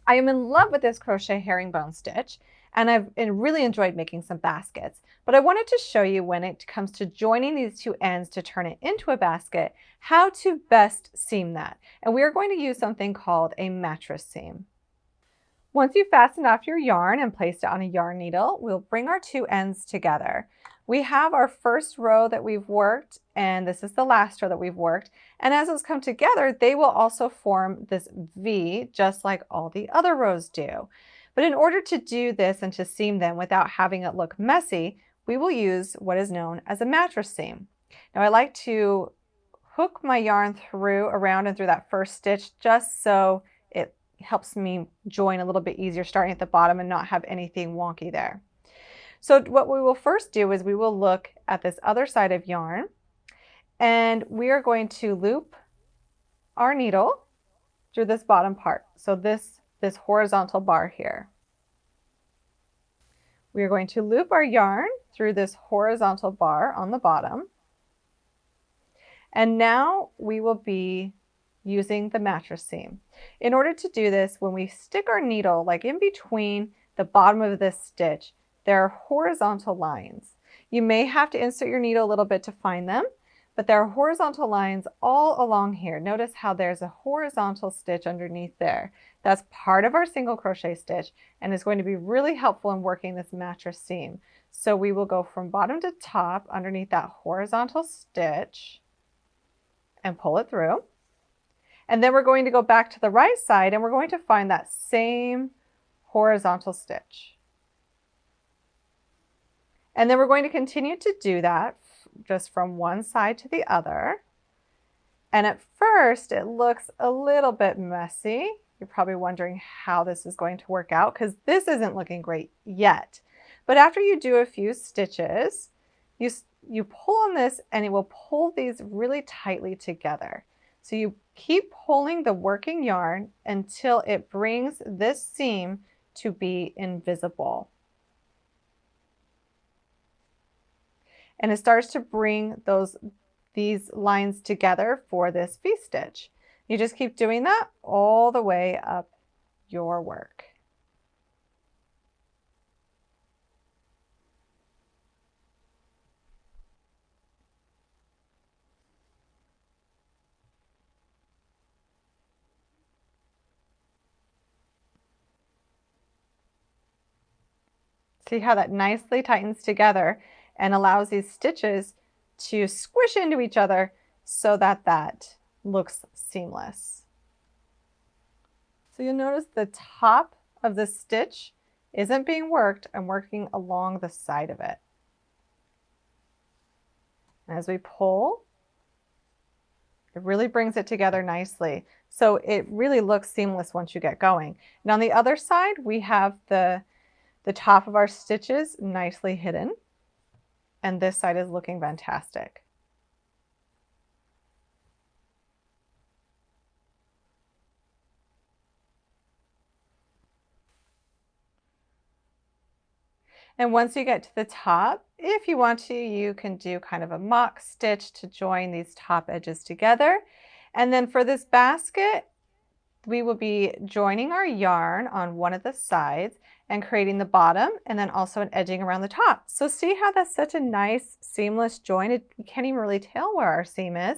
I am in love with this crochet herringbone stitch, and I've really enjoyed making some baskets, but I wanted to show you when it comes to joining these two ends to turn it into a basket, how to best seam that. And we are going to use something called a mattress seam. Once you've fastened off your yarn and placed it on a yarn needle, we'll bring our two ends together. We have our first row that we've worked, and this is the last row that we've worked. And as those come together, they will also form this V, just like all the other rows do. But in order to do this and to seam them without having it look messy, we will use what is known as a mattress seam. Now I like to hook my yarn through, around and through that first stitch, just so it helps me join a little bit easier starting at the bottom and not have anything wonky there. So what we will first do is we will look at this other side of yarn, and we are going to loop our needle through this bottom part. So this horizontal bar here. We are going to loop our yarn through this horizontal bar on the bottom. And now we will be using the mattress seam. In order to do this, when we stick our needle like in between the bottom of this stitch, there are horizontal lines. You may have to insert your needle a little bit to find them, but there are horizontal lines all along here. Notice how there's a horizontal stitch underneath there. That's part of our single crochet stitch and is going to be really helpful in working this mattress seam. So we will go from bottom to top underneath that horizontal stitch and pull it through. And then we're going to go back to the right side and we're going to find that same horizontal stitch. And then we're going to continue to do that just from one side to the other. And at first it looks a little bit messy. You're probably wondering how this is going to work out because this isn't looking great yet. But after you do a few stitches, you pull on this and it will pull these really tightly together. So you keep pulling the working yarn until it brings this seam to be invisible. And it starts to bring these lines together for this V-stitch. You just keep doing that all the way up your work. See how that nicely tightens together and allows these stitches to squish into each other so that that looks seamless. So you'll notice the top of the stitch isn't being worked. I'm working along the side of it. As we pull, it really brings it together nicely. So it really looks seamless once you get going. And on the other side, we have the top of our stitches nicely hidden. And this side is looking fantastic. And once you get to the top, if you want to, you can do kind of a mock stitch to join these top edges together. And then for this basket, we will be joining our yarn on one of the sides and creating the bottom and then also an edging around the top. So see how that's such a nice seamless join? You can't even really tell where our seam is.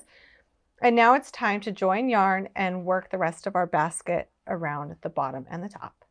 And now it's time to join yarn and work the rest of our basket around the bottom and the top.